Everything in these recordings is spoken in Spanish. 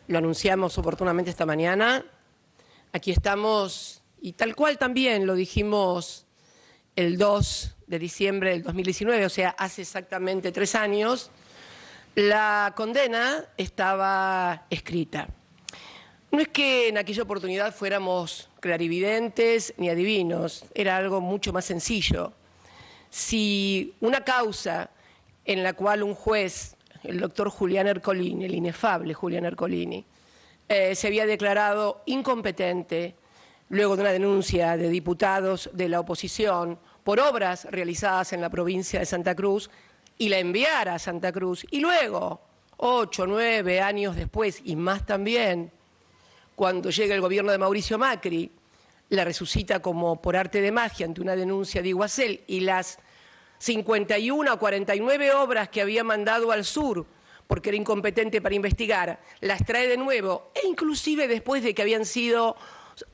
lo anunciamos oportunamente esta mañana. Aquí estamos, y tal cual también lo dijimos el 2 de diciembre del 2019, o sea, hace exactamente 3 años, la condena estaba escrita. No es que en aquella oportunidad fuéramos clarividentes ni adivinos, era algo mucho más sencillo. Si una causa en la cual un juez, el doctor Julián Ercolini, el inefable Julián Ercolini, se había declarado incompetente luego de una denuncia de diputados de la oposición por obras realizadas en la provincia de Santa Cruz y la enviara a Santa Cruz, y luego, 8, 9 años después y más también, cuando llega el gobierno de Mauricio Macri, la resucita como por arte de magia ante una denuncia de Iguacel, y las 51 o 49 obras que había mandado al sur porque era incompetente para investigar, las trae de nuevo, e inclusive después de que habían sido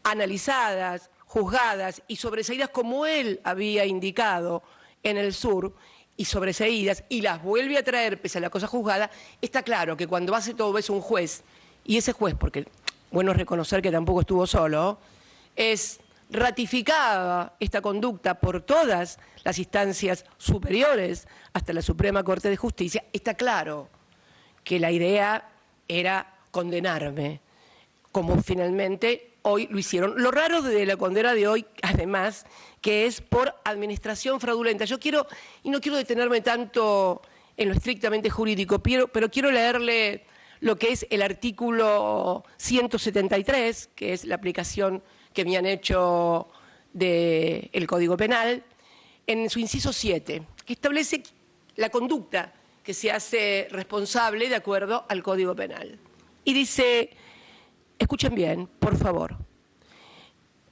analizadas, juzgadas y sobreseídas como él había indicado en el sur, y sobreseídas, y las vuelve a traer pese a la cosa juzgada. Está claro que cuando hace todo eso un juez, y ese juez, porque bueno es reconocer que tampoco estuvo solo, es ratificada esta conducta por todas las instancias superiores hasta la Suprema Corte de Justicia, está claro que la idea era condenarme, como finalmente hoy lo hicieron. Lo raro de la condena de hoy, además, que es por administración fraudulenta. Yo quiero, y no quiero detenerme tanto en lo estrictamente jurídico, pero quiero leerle lo que es el artículo 173, que es la aplicación que me han hecho del Código Penal, en su inciso 7, que establece la conducta que se hace responsable de acuerdo al Código Penal. Y dice, escuchen bien, por favor,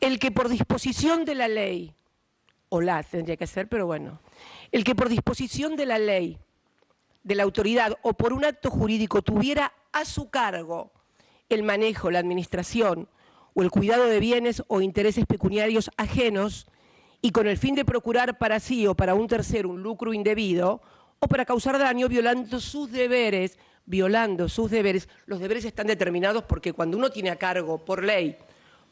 el que por disposición de la ley, o la tendría que ser, pero bueno, el que por disposición de la ley, de la autoridad o por un acto jurídico tuviera a su cargo el manejo, la administración o el cuidado de bienes o intereses pecuniarios ajenos y con el fin de procurar para sí o para un tercero un lucro indebido o para causar daño violando sus deberes, los deberes están determinados porque cuando uno tiene a cargo por ley,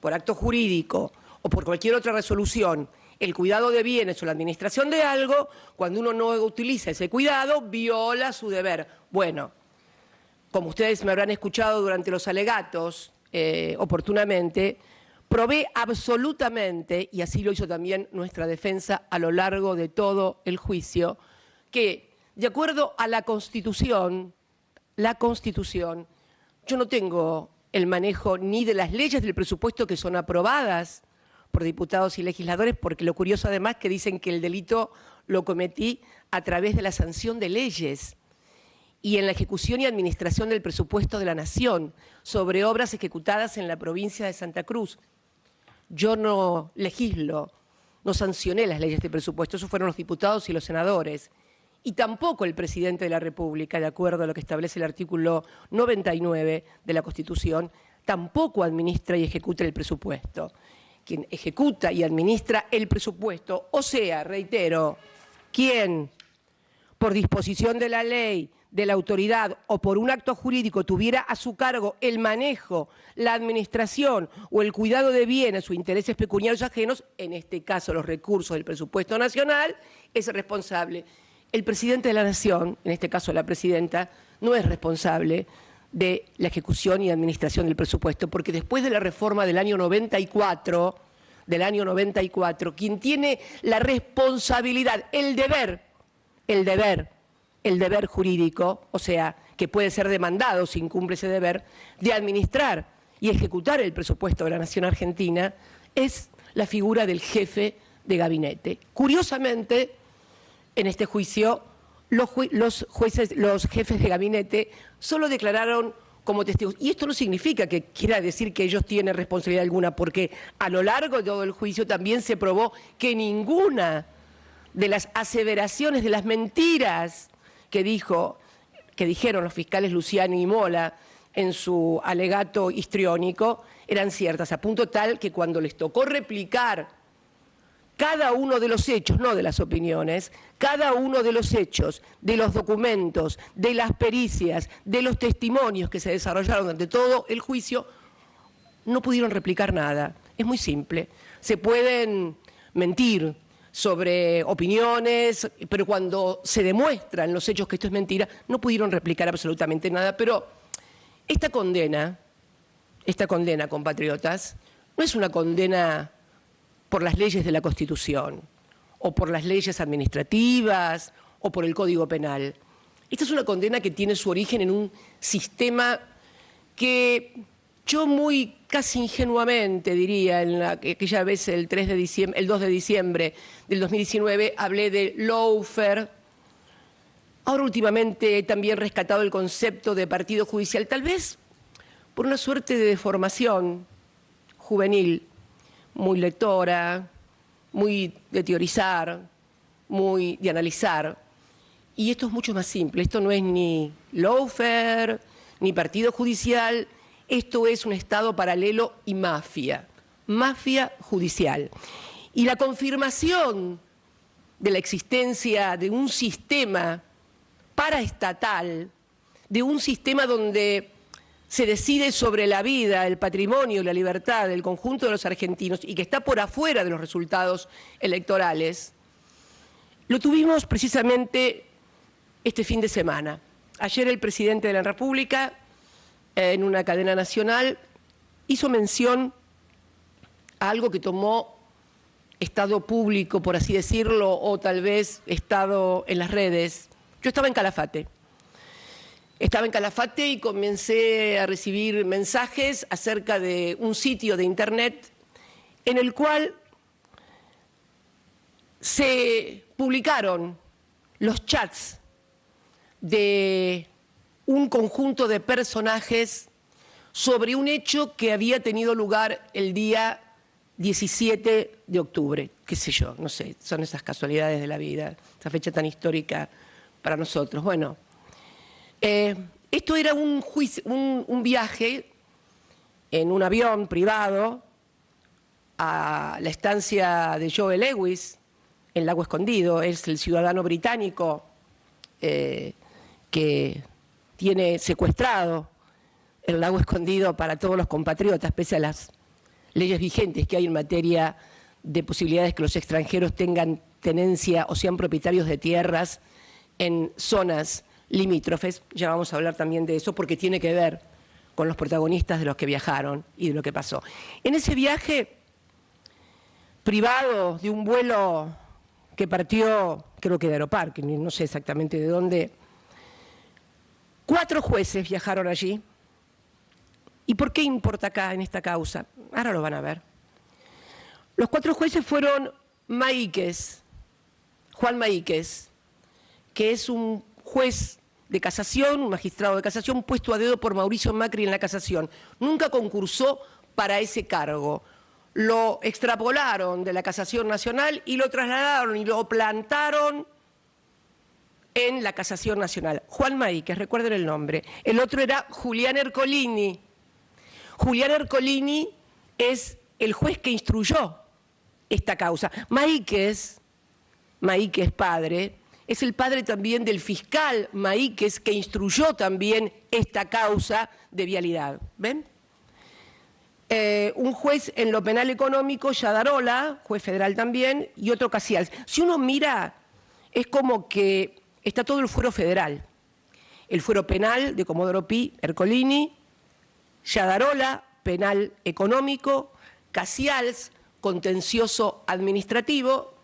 por acto jurídico o por cualquier otra resolución el cuidado de bienes o la administración de algo, cuando uno no utiliza ese cuidado, viola su deber. Bueno, como ustedes me habrán escuchado durante los alegatos oportunamente, probé absolutamente, y así lo hizo también nuestra defensa a lo largo de todo el juicio, que de acuerdo a la Constitución, yo no tengo el manejo ni de las leyes del presupuesto que son aprobadas por diputados y legisladores, porque lo curioso además que dicen que el delito lo cometí a través de la sanción de leyes y en la ejecución y administración del presupuesto de la Nación sobre obras ejecutadas en la provincia de Santa Cruz. Yo no legislo, no sancioné las leyes de presupuesto, esos fueron los diputados y los senadores. Y tampoco el presidente de la República, de acuerdo a lo que establece el artículo 99 de la Constitución, tampoco administra y ejecuta el presupuesto. Quien ejecuta y administra el presupuesto, o sea, reitero, quien por disposición de la ley, de la autoridad o por un acto jurídico tuviera a su cargo el manejo, la administración o el cuidado de bienes o intereses pecuniarios ajenos, en este caso los recursos del presupuesto nacional, es responsable. El presidente de la Nación, en este caso la presidenta, no es responsable de la ejecución y administración del presupuesto, porque después de la reforma del año 94, quien tiene la responsabilidad, el deber jurídico, o sea, que puede ser demandado si incumple ese deber, de administrar y ejecutar el presupuesto de la Nación Argentina, es la figura del jefe de gabinete. Curiosamente, en este juicio, los jefes de gabinete solo declararon como testigos. Y esto no significa que quiera decir que ellos tienen responsabilidad alguna, porque a lo largo de todo el juicio también se probó que ninguna de las aseveraciones, de las mentiras que dijeron los fiscales Luciani y Mola en su alegato histriónico, eran ciertas, a punto tal que cuando les tocó replicar cada uno de los hechos, no de las opiniones, cada uno de los hechos, de los documentos, de las pericias, de los testimonios que se desarrollaron durante todo el juicio, no pudieron replicar nada. Es muy simple. Se pueden mentir sobre opiniones, pero cuando se demuestran los hechos que esto es mentira, no pudieron replicar absolutamente nada. Pero esta condena, compatriotas, no es una condena por las leyes de la Constitución, o por las leyes administrativas, o por el Código Penal. Esta es una condena que tiene su origen en un sistema que yo muy casi ingenuamente diría, en aquella vez el 2 de diciembre del 2019, hablé de lawfare. Ahora últimamente he también rescatado el concepto de partido judicial, tal vez por una suerte de deformación juvenil, muy lectora, muy de teorizar, muy de analizar. Y esto es mucho más simple, esto no es ni lawfare, ni partido judicial, esto es un Estado paralelo y mafia judicial. Y la confirmación de la existencia de un sistema paraestatal, de un sistema donde se decide sobre la vida, el patrimonio y la libertad del conjunto de los argentinos y que está por afuera de los resultados electorales, lo tuvimos precisamente este fin de semana. Ayer el presidente de la República, en una cadena nacional, hizo mención a algo que tomó estado público, por así decirlo, o tal vez estado en las redes. Yo estaba en Calafate. Y comencé a recibir mensajes acerca de un sitio de internet en el cual se publicaron los chats de un conjunto de personajes sobre un hecho que había tenido lugar el día 17 de octubre. Qué sé yo, no sé, son esas casualidades de la vida, esa fecha tan histórica para nosotros. Bueno, esto era un viaje en un avión privado a la estancia de Joe Lewis, en Lago Escondido. Es el ciudadano británico que tiene secuestrado el Lago Escondido para todos los compatriotas, pese a las leyes vigentes que hay en materia de posibilidades que los extranjeros tengan tenencia o sean propietarios de tierras en zonas limítrofes. Ya vamos a hablar también de eso porque tiene que ver con los protagonistas de los que viajaron y de lo que pasó. En ese viaje privado de un vuelo que partió, creo que de Aeroparque, no sé exactamente de dónde, 4 jueces viajaron allí. ¿Y por qué importa acá en esta causa? Ahora lo van a ver. Los 4 jueces fueron Maíquez, Juan Maíquez, que es un juez de casación, un magistrado de casación puesto a dedo por Mauricio Macri en la casación. Nunca concursó para ese cargo. Lo extrapolaron de la Casación Nacional y lo trasladaron y lo plantaron en la Casación Nacional. Juan Maíquez, recuerden el nombre. El otro era Julián Ercolini. Julián Ercolini es el juez que instruyó esta causa. Maíquez padre, es el padre también del fiscal Maíquez que instruyó también esta causa de vialidad. ¿Ven? Un juez en lo penal económico, Yadarola, juez federal también, y otro Casials. Si uno mira, es como que está todo el fuero federal. El fuero penal de Comodoro Pi, Ercolini, Yadarola, penal económico, Casials, contencioso administrativo.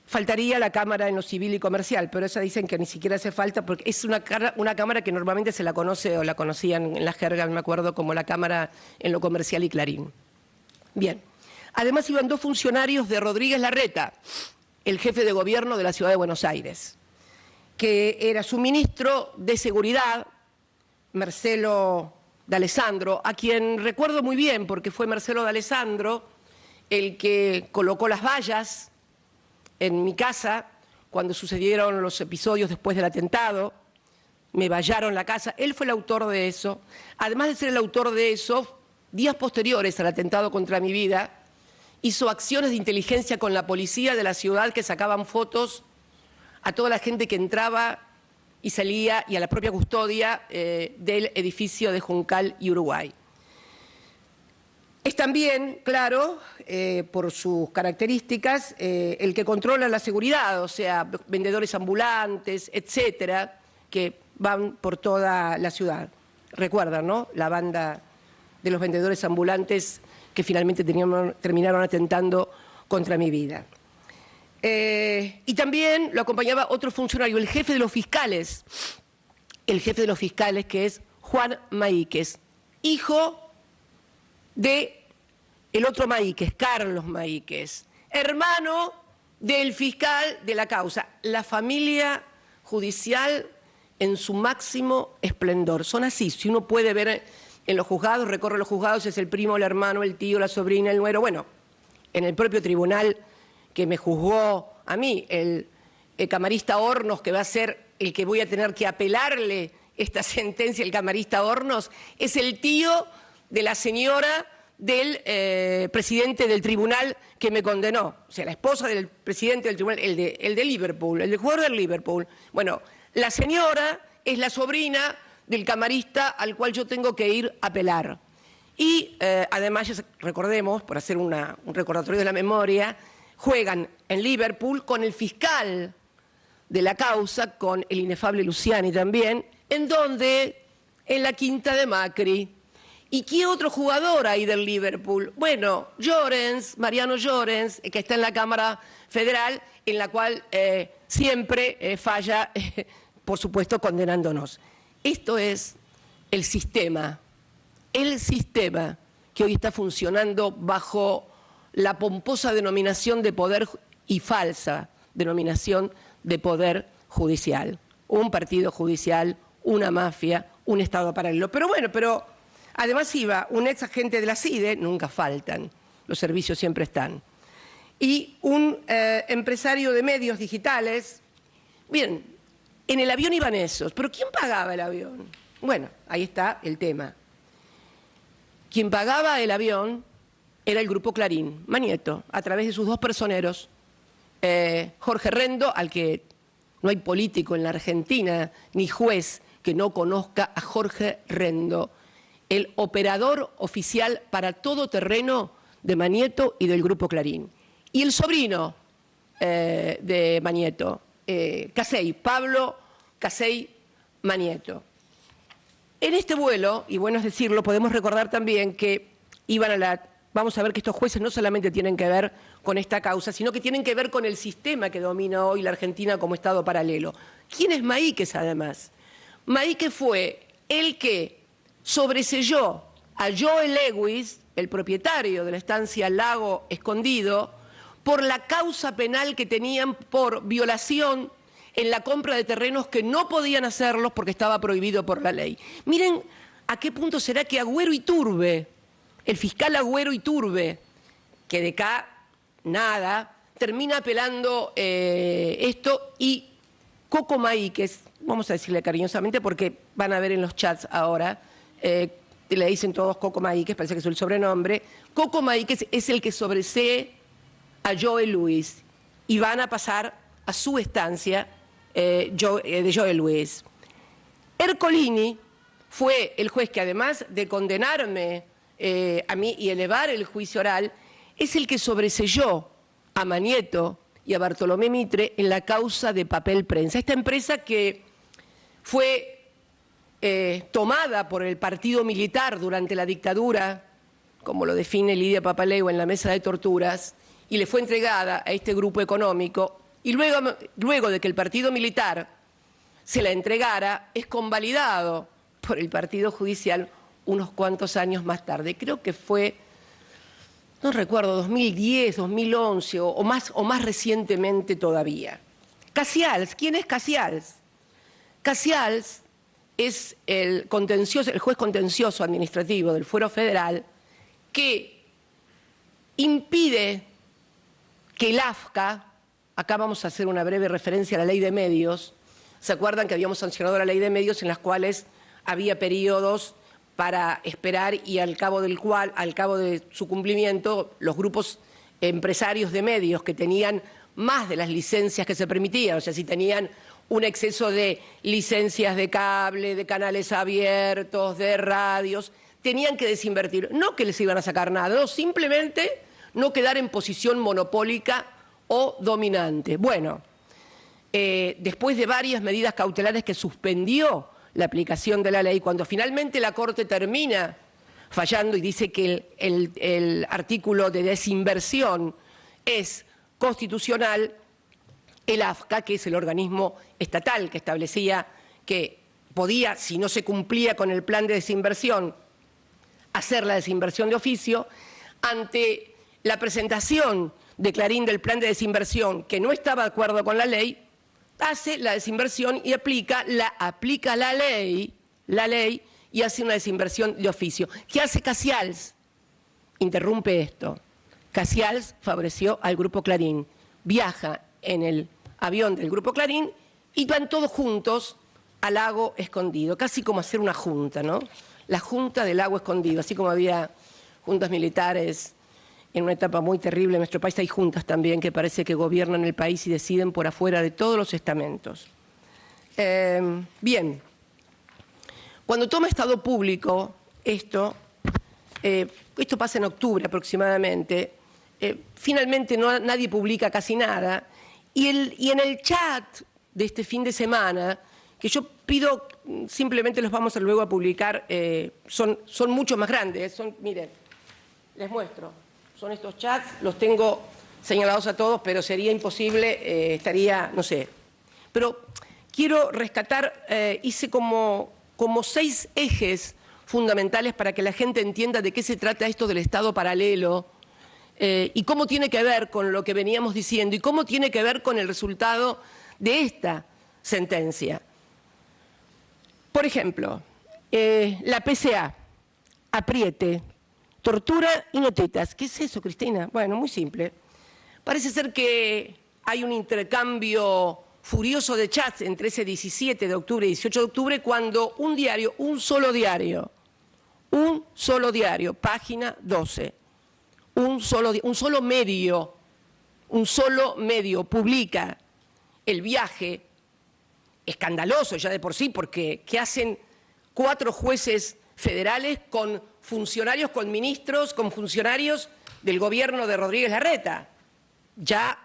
Faltaría la Cámara en lo civil y comercial, pero esa dicen que ni siquiera hace falta porque es una Cámara que normalmente se la conoce o la conocían en la jerga, me acuerdo, como la Cámara en lo comercial y Clarín. Bien. Además iban 2 funcionarios de Rodríguez Larreta, el jefe de gobierno de la Ciudad de Buenos Aires, que era su ministro de Seguridad, Marcelo D'Alessandro, a quien recuerdo muy bien porque fue Marcelo D'Alessandro el que colocó las vallas en mi casa cuando sucedieron los episodios después del atentado. Me vallaron la casa, él fue el autor de eso. Además de ser el autor de eso, días posteriores al atentado contra mi vida, hizo acciones de inteligencia con la policía de la ciudad que sacaban fotos a toda la gente que entraba y salía y a la propia custodia del edificio de Juncal y Uruguay. Es también, claro, por sus características, el que controla la seguridad, o sea, vendedores ambulantes, etcétera, que van por toda la ciudad. Recuerdan, ¿no? La banda de los vendedores ambulantes que finalmente terminaron atentando contra mi vida. Y también lo acompañaba otro funcionario, el jefe de los fiscales, que es Juan Maíquez, hijo de el otro Maíquez, Carlos Maíquez, hermano del fiscal de la causa. La familia judicial en su máximo esplendor. Son así, si uno puede ver en los juzgados, recorre los juzgados, es el primo, el hermano, el tío, la sobrina, el nuero. Bueno, en el propio tribunal que me juzgó a mí, el camarista Hornos, que va a ser el que voy a tener que apelarle esta sentencia, el camarista Hornos, es el tío de la señora del presidente del tribunal que me condenó. O sea, la esposa del presidente del tribunal, el de Liverpool, el del jugador del Liverpool. Bueno, la señora es la sobrina del camarista al cual yo tengo que ir a apelar. Y además, recordemos, por hacer un recordatorio de la memoria, juegan en Liverpool con el fiscal de la causa, con el inefable Luciani también, en donde, en la quinta de Macri. ¿Y qué otro jugador hay del Liverpool? Bueno, Llorens, Mariano Llorens, que está en la Cámara Federal, en la cual siempre falla, por supuesto, condenándonos. Esto es el sistema que hoy está funcionando bajo la pomposa denominación de poder y falsa denominación de poder judicial. Un partido judicial, una mafia, un Estado paralelo. Pero bueno, además iba un ex agente de la CIDE, nunca faltan, los servicios siempre están, y un empresario de medios digitales. Bien, en el avión iban esos, pero ¿quién pagaba el avión? Bueno, ahí está el tema. Quien pagaba el avión era el Grupo Clarín, Manieto, a través de sus dos personeros, Jorge Rendo, al que no hay político en la Argentina, ni juez que no conozca a Jorge Rendo, el operador oficial para todo terreno de Manieto y del Grupo Clarín. Y el sobrino de Manieto, Casey, Pablo Casey Manieto. En este vuelo, y bueno es decirlo, podemos recordar también que iban vamos a ver que estos jueces no solamente tienen que ver con esta causa, sino que tienen que ver con el sistema que domina hoy la Argentina como Estado paralelo. ¿Quién es Maíquez, además? Maíquez fue el que sobreselló a Joel Lewis, el propietario de la estancia Lago Escondido, por la causa penal que tenían por violación en la compra de terrenos que no podían hacerlos porque estaba prohibido por la ley. Miren a qué punto será que Agüero Iturbe, el fiscal Agüero Iturbe, que de acá nada, termina apelando esto, y Coco Maíquez, vamos a decirle cariñosamente porque van a ver en los chats ahora, le dicen todos Coco Maíquez, parece que es el sobrenombre. Coco Maíquez es el que sobresee a Joel Lewis y van a pasar a su estancia de Joel Lewis. Ercolini fue el juez que, además de condenarme a mí y elevar el juicio oral, es el que sobreselló a Manieto y a Bartolomé Mitre en la causa de Papel Prensa. Esta empresa que fue tomada por el partido militar durante la dictadura, como lo define Lidia Papaleo en la mesa de torturas, y le fue entregada a este grupo económico, y luego de que el partido militar se la entregara, es convalidado por el partido judicial unos cuantos años más tarde. Creo que fue, no recuerdo, 2010, 2011 o más recientemente todavía. Casials, ¿quién es Casials? Casials es el juez contencioso administrativo del Fuero Federal que impide que el AFCA, acá vamos a hacer una breve referencia a la ley de medios, ¿se acuerdan que habíamos sancionado la ley de medios en las cuales había periodos para esperar y al cabo de su cumplimiento los grupos empresarios de medios que tenían más de las licencias que se permitían, o sea, si tenían un exceso de licencias de cable, de canales abiertos, de radios, tenían que desinvertir. No que les iban a sacar nada, no, simplemente no quedar en posición monopólica o dominante. Bueno, después de varias medidas cautelares que suspendió la aplicación de la ley, cuando finalmente la Corte termina fallando y dice que el artículo de desinversión es constitucional, el AFCA, que es el organismo estatal que establecía que podía, si no se cumplía con el plan de desinversión, hacer la desinversión de oficio, ante la presentación de Clarín del plan de desinversión, que no estaba de acuerdo con la ley, hace la desinversión y aplica la ley y hace una desinversión de oficio. ¿Qué hace Casials? Interrumpe esto. Casials favoreció al Grupo Clarín, viaja en el avión del Grupo Clarín y van todos juntos al lago escondido, casi como hacer una junta, ¿no? La junta del lago escondido, así como había juntas militares en una etapa muy terrible en nuestro país, hay juntas también que parece que gobiernan el país y deciden por afuera de todos los estamentos. Bien, cuando toma estado público esto pasa en octubre aproximadamente, finalmente nadie publica casi nada, y en el chat de este fin de semana, que yo pido, simplemente los vamos a luego a publicar, son mucho más grandes, miren, les muestro, son estos chats, los tengo señalados a todos, pero sería imposible, estaría, no sé. Pero quiero rescatar, hice como 6 ejes fundamentales para que la gente entienda de qué se trata esto del Estado paralelo y cómo tiene que ver con lo que veníamos diciendo y cómo tiene que ver con el resultado de esta sentencia. Por ejemplo, la PCA, apriete, tortura y no tetas. ¿Qué es eso, Cristina? Bueno, muy simple. Parece ser que hay un intercambio furioso de chats entre ese 17 de octubre y 18 de octubre cuando un diario, un solo diario, página 12, un solo medio publica el viaje escandaloso ya de por sí, porque ¿qué hacen 4 jueces federales con funcionarios, con ministros, con funcionarios del gobierno de Rodríguez Larreta? Ya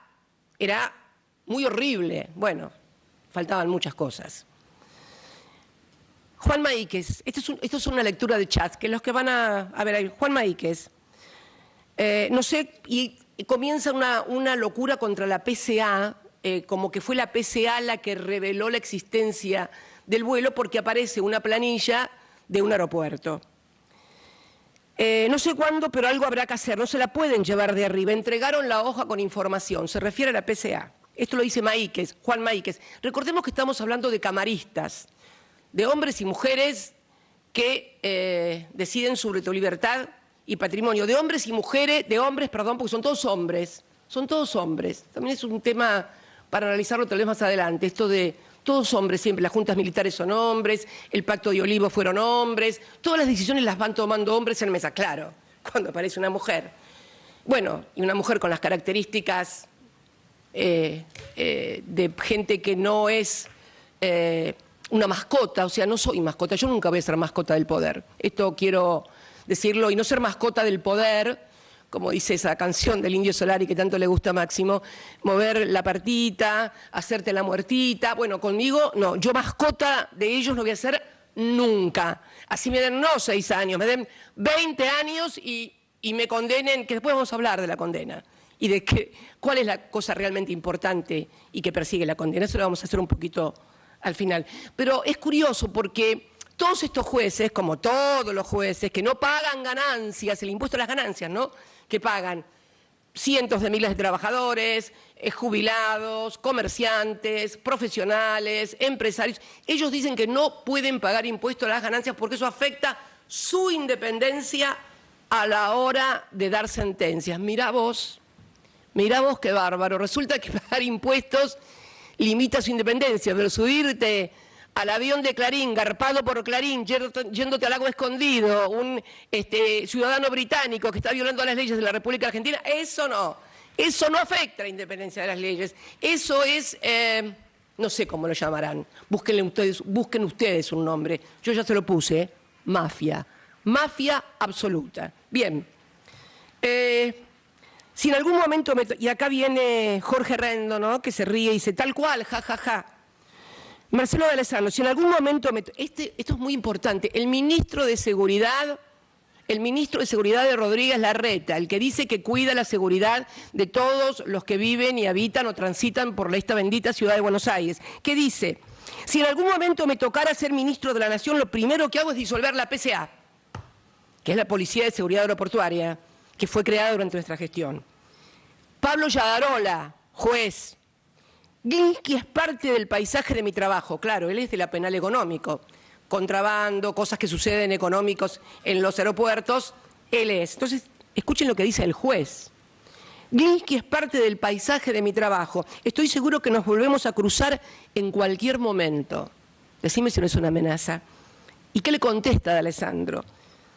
era muy horrible. Bueno, faltaban muchas cosas. Juan Maíquez, esto es una lectura de chats, que los que van a ver ahí, Juan Maíquez, no sé, y comienza una locura contra la PCA, como que fue la PCA la que reveló la existencia del vuelo porque aparece una planilla de un aeropuerto. No sé cuándo, pero algo habrá que hacer, no se la pueden llevar de arriba. Entregaron la hoja con información, se refiere a la PCA. Esto lo dice Maíquez, Juan Maíquez. Recordemos que estamos hablando de camaristas, de hombres y mujeres que deciden sobre tu libertad y patrimonio, de hombres y mujeres, de hombres, perdón, porque son todos hombres. También es un tema para analizarlo tal vez más adelante, esto de todos hombres siempre, las juntas militares son hombres, el Pacto de Olivos fueron hombres, todas las decisiones las van tomando hombres en mesa, claro, cuando aparece una mujer. Bueno, y una mujer con las características de gente que no es una mascota, o sea, no soy mascota, yo nunca voy a ser mascota del poder, esto quiero decirlo, y no ser mascota del poder, como dice esa canción del Indio Solari que tanto le gusta a Máximo, mover la partita, hacerte la muertita. Bueno, conmigo no, yo mascota de ellos no voy a ser nunca. Así me den no 6 años, me den 20 años y me condenen, que después vamos a hablar de la condena y de cuál es la cosa realmente importante y que persigue la condena. Eso lo vamos a hacer un poquito al final. Pero es curioso porque todos estos jueces, como todos los jueces, que no pagan ganancias, el impuesto a las ganancias, ¿no?, que pagan cientos de miles de trabajadores, jubilados, comerciantes, profesionales, empresarios, ellos dicen que no pueden pagar impuesto a las ganancias porque eso afecta su independencia a la hora de dar sentencias. Mirá vos qué bárbaro. Resulta que pagar impuestos limita su independencia, pero subirte al avión de Clarín, garpado por Clarín, yéndote al lago escondido, un ciudadano británico que está violando las leyes de la República Argentina, eso no. Eso no afecta a la independencia de las leyes. Eso es, no sé cómo lo llamarán. Busquen ustedes un nombre. Yo ya se lo puse, mafia. Mafia absoluta. Bien. Si en algún momento, y acá viene Jorge Rendo, ¿no?, que se ríe y dice, tal cual, ja. Marcelo D'Alessandro, si en algún momento, esto es muy importante, el ministro de Seguridad de Rodríguez Larreta, el que dice que cuida la seguridad de todos los que viven y habitan o transitan por esta bendita ciudad de Buenos Aires, que dice, si en algún momento me tocara ser ministro de la Nación, lo primero que hago es disolver la PCA, que es la Policía de Seguridad Aeroportuaria, que fue creada durante nuestra gestión. Pablo Yadarola, juez. Glinsky es parte del paisaje de mi trabajo, claro, él es de la penal económico. Contrabando, cosas que suceden económicos en los aeropuertos, él es. Entonces, escuchen lo que dice el juez. Glinsky es parte del paisaje de mi trabajo. Estoy seguro que nos volvemos a cruzar en cualquier momento. Decime si no es una amenaza. ¿Y qué le contesta D'Alessandro?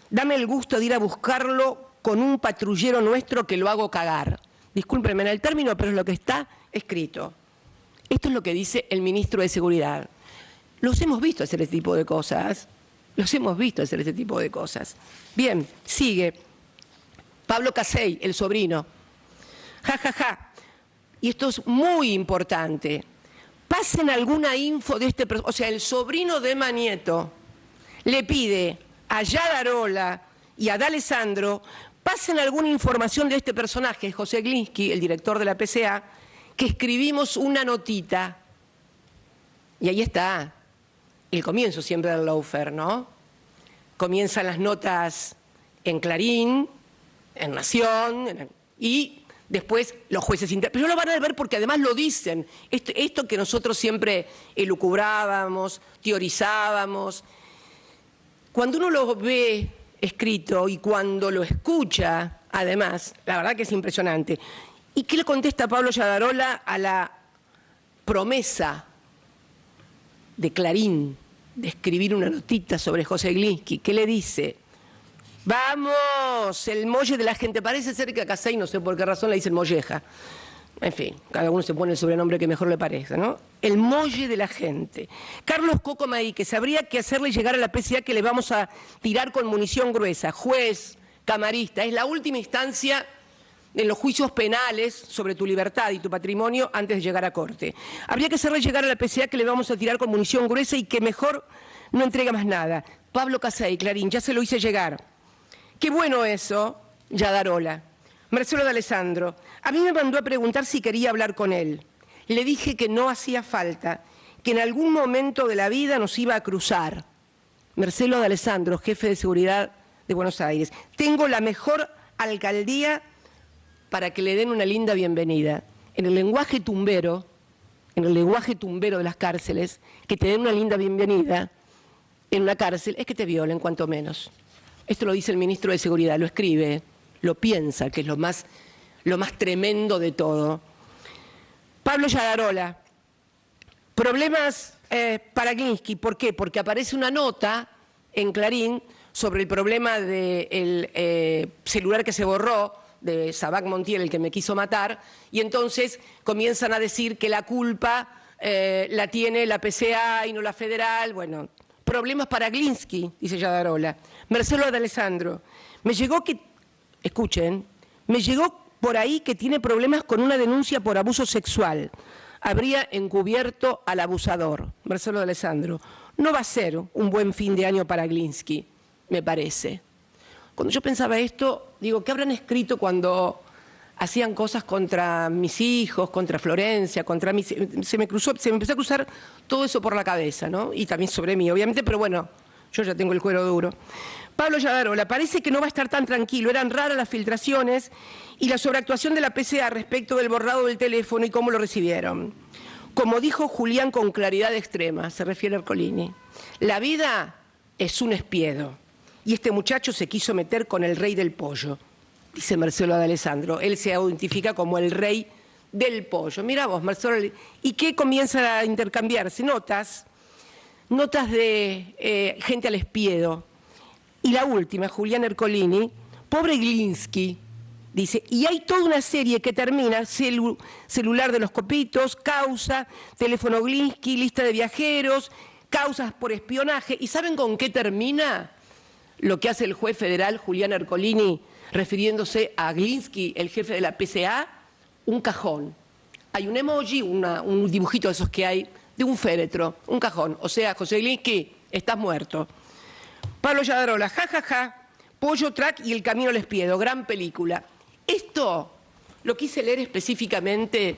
Dame el gusto de ir a buscarlo con un patrullero nuestro que lo hago cagar. Discúlpenme en el término, pero es lo que está escrito. Esto es lo que dice el ministro de Seguridad. Los hemos visto hacer este tipo de cosas. Bien, sigue. Pablo Casey, el sobrino. Y esto es muy importante. Pasen alguna info de este... O sea, el sobrino de Manieto le pide a Yadarola y a D'Alessandro, pasen alguna información de este personaje, José Glinsky, el director de la PCA, que escribimos una notita. Y ahí está el comienzo siempre del lawfare, ¿no? Comienzan las notas en Clarín, en Nación, y después los jueces pero lo van a ver porque además lo dicen. Esto que nosotros siempre elucubrábamos, teorizábamos, cuando uno lo ve escrito y cuando lo escucha, además, la verdad que es impresionante. ¿Y qué le contesta Pablo Yadarola a la promesa de Clarín de escribir una notita sobre José Glinsky? ¿Qué le dice? Vamos, el molle de la gente. Parece ser que a Casey, no sé por qué razón, le dicen molleja. En fin, cada uno se pone el sobrenombre que mejor le parezca, ¿no? El molle de la gente. Carlos Cocomaí, que sabría que hacerle llegar a la PCA que le vamos a tirar con munición gruesa. Juez, camarista, es la última instancia en los juicios penales sobre tu libertad y tu patrimonio antes de llegar a corte. Habría que hacerle llegar a la PCA que le vamos a tirar con munición gruesa y que mejor no entrega más nada. Pablo Casey, Clarín, ya se lo hice llegar. Qué bueno eso, Yadarola. Marcelo D'Alessandro, a mí me mandó a preguntar si quería hablar con él. Le dije que no hacía falta, que en algún momento de la vida nos iba a cruzar. Marcelo D'Alessandro, jefe de seguridad de Buenos Aires. Tengo la mejor alcaldía para que le den una linda bienvenida. En el lenguaje tumbero de las cárceles, que te den una linda bienvenida en una cárcel es que te violen, cuanto menos. Esto lo dice el ministro de Seguridad, lo escribe, lo piensa, que es lo más tremendo de todo. Pablo Yadarola, problemas para Glinsky. ¿Por qué? Porque aparece una nota en Clarín sobre el problema del celular que se borró, de Sabac Montiel, el que me quiso matar, y entonces comienzan a decir que la culpa la tiene la PCA y no la federal. Bueno, problemas para Glinsky, dice Yadarola. Marcelo D'Alessandro, me llegó por ahí que tiene problemas con una denuncia por abuso sexual. Habría encubierto al abusador. Marcelo D'Alessandro, no va a ser un buen fin de año para Glinsky, me parece. Cuando yo pensaba esto, digo, ¿qué habrán escrito cuando hacían cosas contra mis hijos, contra Florencia, contra mí? Se me empezó a cruzar todo eso por la cabeza, ¿no? Y también sobre mí, obviamente, pero bueno, yo ya tengo el cuero duro. Pablo Yadarola, parece que no va a estar tan tranquilo. Eran raras las filtraciones y la sobreactuación de la PCA respecto del borrado del teléfono y cómo lo recibieron. Como dijo Julián con claridad extrema, se refiere a Ercolini, la vida es un espiedo y este muchacho se quiso meter con el rey del pollo, dice Marcelo D'Alessandro. Él se identifica como el rey del pollo. Mira vos, Marcelo, ¿y qué comienza a intercambiarse? Notas de gente al espiedo. Y la última, Julián Ercolini, pobre Glinsky, Dice, y hay toda una serie que termina, celular de los Copitos, causa, teléfono Glinsky, lista de viajeros, causas por espionaje. ¿Y saben con qué termina lo que hace el juez federal Julián Ercolini, refiriéndose a Glinsky, el jefe de la PCA? Un cajón. Hay un emoji, un dibujito de esos que hay, de un féretro, un cajón. O sea, José Glinsky, estás muerto. Pablo Yadarola, jajaja, Pollo Track y El Camino Les Piedo, gran película. Esto lo quise leer específicamente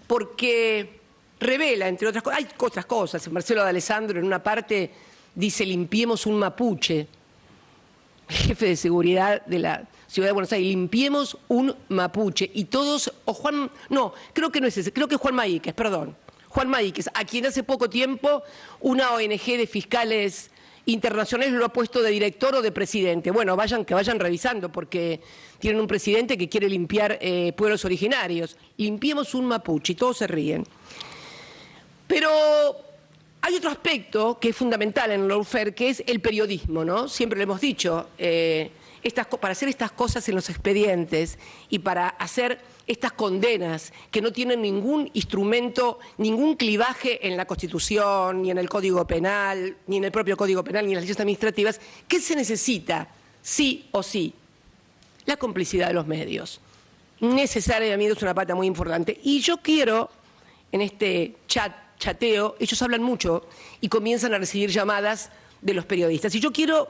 porque revela, entre otras cosas, hay otras cosas. Marcelo D'Alessandro en una parte dice, limpiemos un mapuche. El jefe de seguridad de la Ciudad de Buenos Aires, limpiemos un mapuche. Y todos, o Juan, no, creo que no es ese, creo que es Juan Maíquez, perdón. Juan Maíquez, a quien hace poco tiempo una ONG de fiscales internacionales lo ha puesto de director o de presidente. Bueno, que vayan revisando, porque tienen un presidente que quiere limpiar pueblos originarios. Limpiemos un mapuche, y todos se ríen. Pero hay otro aspecto que es fundamental en el lawfare, que es el periodismo, ¿no? Siempre lo hemos dicho, para hacer estas cosas en los expedientes y para hacer estas condenas que no tienen ningún instrumento, ningún clivaje en la Constitución, ni en el Código Penal, ni en el propio Código Penal, ni en las leyes administrativas, ¿qué se necesita? Sí o sí, la complicidad de los medios. Necesariamente es una pata muy importante. Y yo quiero, en este chateo, ellos hablan mucho y comienzan a recibir llamadas de los periodistas. Y yo quiero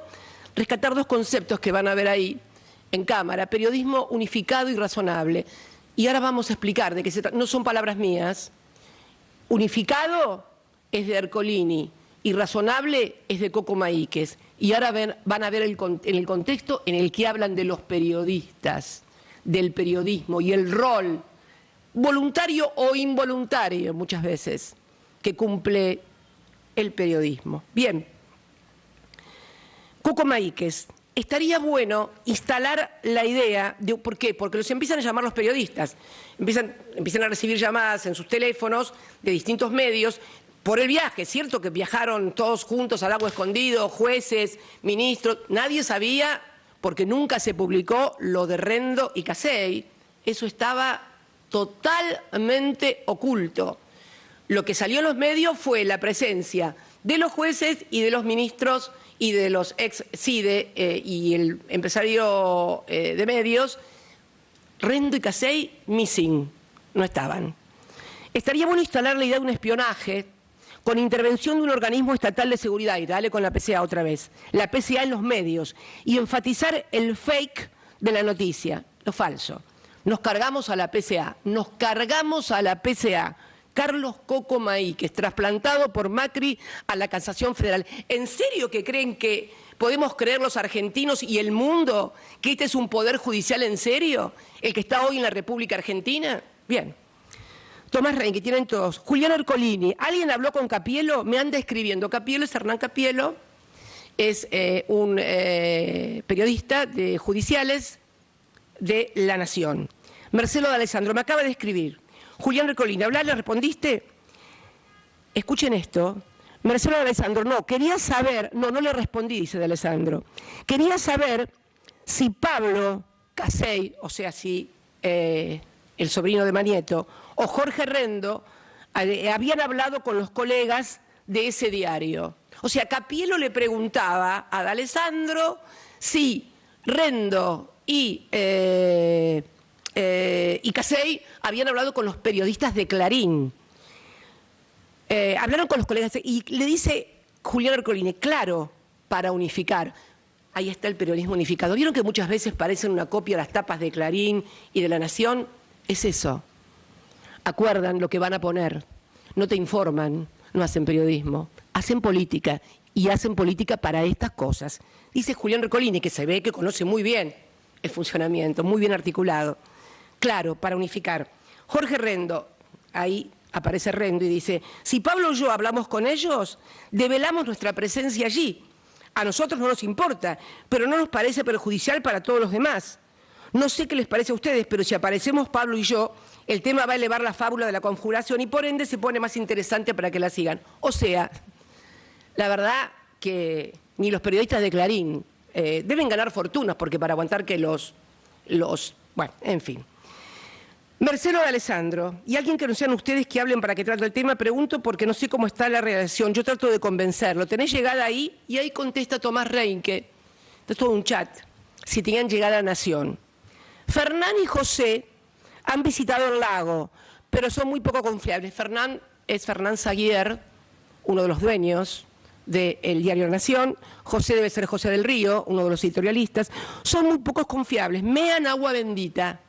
rescatar dos conceptos que van a ver ahí en cámara: periodismo unificado y razonable. Y ahora vamos a explicar de qué se trata. No son palabras mías. Unificado es de Ercolini y razonable es de Coco Maíquez. Y ahora van a ver en el contexto en el que hablan de los periodistas, del periodismo y el rol voluntario o involuntario muchas veces que cumple el periodismo. Bien, Coco Maíquez. Estaría bueno instalar la idea de... ¿Por qué? Porque los empiezan a llamar los periodistas. Empiezan a recibir llamadas en sus teléfonos de distintos medios por el viaje. Es cierto que viajaron todos juntos al Lago Escondido, jueces, ministros. Nadie sabía, porque nunca se publicó lo de Rendo y Casey. Eso estaba totalmente oculto. Lo que salió en los medios fue la presencia de los jueces y de los ministros y de los ex-CIDE y el empresario de medios. Rendo y Casey, missing, no estaban. Estaría bueno instalar la idea de un espionaje con intervención de un organismo estatal de seguridad, y dale con la PCA otra vez, la PCA en los medios, y enfatizar el fake de la noticia, lo falso. Nos cargamos a la PCA, nos cargamos a la PCA. Carlos Coco Maíquez, trasplantado por Macri a la Casación Federal. ¿En serio que creen que podemos creer los argentinos y el mundo que este es un poder judicial en serio, el que está hoy en la República Argentina? Bien. Tomás Rein, que tienen todos. Julián Ercolini. ¿Alguien habló con Capielo? Me anda escribiendo. Capielo es Hernán Capielo, es un periodista de judiciales de La Nación. Marcelo D'Alessandro me acaba de escribir. Julián Ercolini, ¿hablar? ¿Le respondiste? Escuchen esto. Marcelo D'Alessandro, no, quería saber, no le respondí, dice D'Alessandro. Quería saber si Pablo Casey, o sea, si el sobrino de Manieto, o Jorge Rendo, habían hablado con los colegas de ese diario. O sea, Capielo le preguntaba a D'Alessandro si Rendo y Casey habían hablado con los periodistas de Clarín. Hablaron con los colegas y le dice Julián Ercolini, claro, para unificar. Ahí está el periodismo unificado. ¿Vieron que muchas veces parecen una copia de las tapas de Clarín y de La Nación? Es eso. Acuerdan lo que van a poner. No te informan, no hacen periodismo. Hacen política y hacen política para estas cosas. Dice Julián Ercolini, que se ve que conoce muy bien el funcionamiento, muy bien articulado. Claro, para unificar. Jorge Rendo, ahí aparece Rendo y dice, si Pablo y yo hablamos con ellos, develamos nuestra presencia allí. A nosotros no nos importa, pero no nos parece perjudicial para todos los demás. No sé qué les parece a ustedes, pero si aparecemos Pablo y yo, el tema va a elevar la fábula de la conjuración y por ende se pone más interesante para que la sigan. O sea, la verdad que ni los periodistas de Clarín deben ganar fortunas, porque para aguantar que los Bueno, en fin. Marcelo de Alessandro, y alguien que no sean ustedes que hablen para que trate el tema, pregunto porque no sé cómo está la relación, yo trato de convencerlo. ¿Tenés llegada ahí? Y ahí contesta Tomás Reinke, es todo un chat, si tenían llegada a Nación. Fernán y José han visitado el lago, pero son muy poco confiables. Fernán es Fernán Saguier, uno de los dueños del diario La Nación. José debe ser José del Río, uno de los editorialistas. Son muy pocos confiables, mean agua bendita.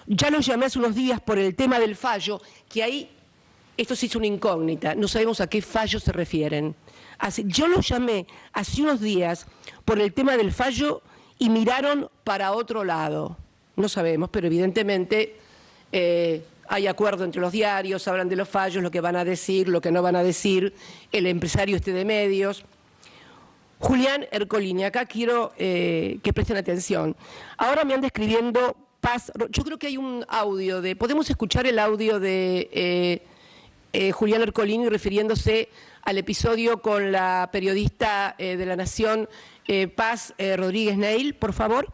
Ya los llamé hace unos días por el tema del fallo, que ahí esto sí es una incógnita, no sabemos a qué fallo se refieren. Yo los llamé hace unos días por el tema del fallo y miraron para otro lado. No sabemos, pero evidentemente hay acuerdo entre los diarios, hablan de los fallos, lo que van a decir, lo que no van a decir, el empresario de medios. Julián Ercolini, acá quiero que presten atención. Ahora me anda escribiendo Paz, yo creo que hay un audio ¿podemos escuchar el audio de Julián Ercolini refiriéndose al episodio con la periodista de La Nación, Paz Rodríguez Neil, por favor?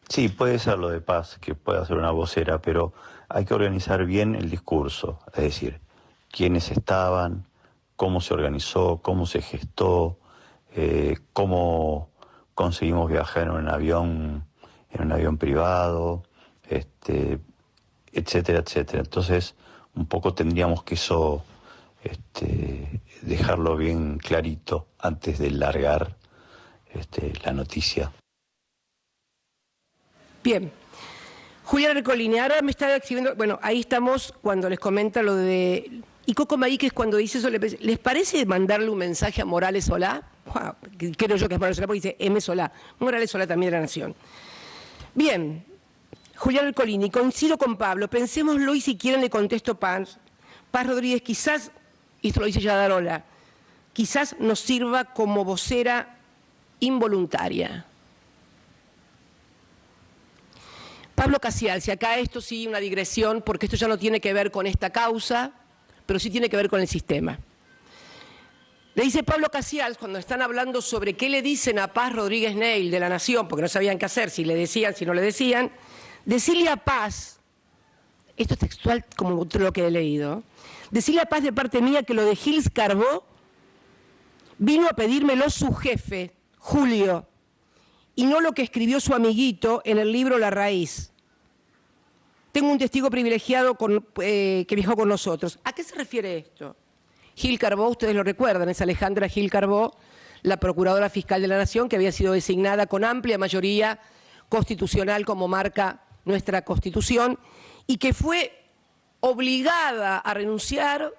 Sí, puede ser lo de Paz, que pueda ser una vocera, pero hay que organizar bien el discurso, es decir, quiénes estaban, cómo se organizó, cómo se gestó, cómo conseguimos viajar en un avión privado, etcétera, etcétera. Entonces, un poco tendríamos que eso dejarlo bien clarito antes de largar la noticia. Bien. Julián Ercolini, ahora me está escribiendo, bueno, ahí estamos cuando les comenta lo de... Y Coco Maíquez cuando dice eso, ¿les parece mandarle un mensaje a Morales Solá? Wow, creo yo que es Morales Solá porque dice M. Solá. Morales Solá también de La Nación. Bien, Julián Ercolini, coincido con Pablo, pensémoslo y si quieren le contesto Paz Rodríguez, quizás, y esto lo dice Yadarola, quizás nos sirva como vocera involuntaria. Pablo Casial, si acá esto sí una digresión, porque esto ya no tiene que ver con esta causa, pero sí tiene que ver con el sistema. Le dice Pablo Casial, cuando están hablando sobre qué le dicen a Paz Rodríguez Neil de La Nación, porque no sabían qué hacer, si le decían, si no le decían, decirle a Paz, esto es textual como lo que he leído, decirle a Paz de parte mía que lo de Gils Carbó vino a pedírmelo su jefe, Julio, y no lo que escribió su amiguito en el libro La Raíz. Tengo un testigo privilegiado que viajó con nosotros. ¿A qué se refiere esto? Gil Carbó, ustedes lo recuerdan, es Alejandra Gil Carbó, la Procuradora Fiscal de la Nación, que había sido designada con amplia mayoría constitucional como marca nuestra Constitución, y que fue obligada a renunciar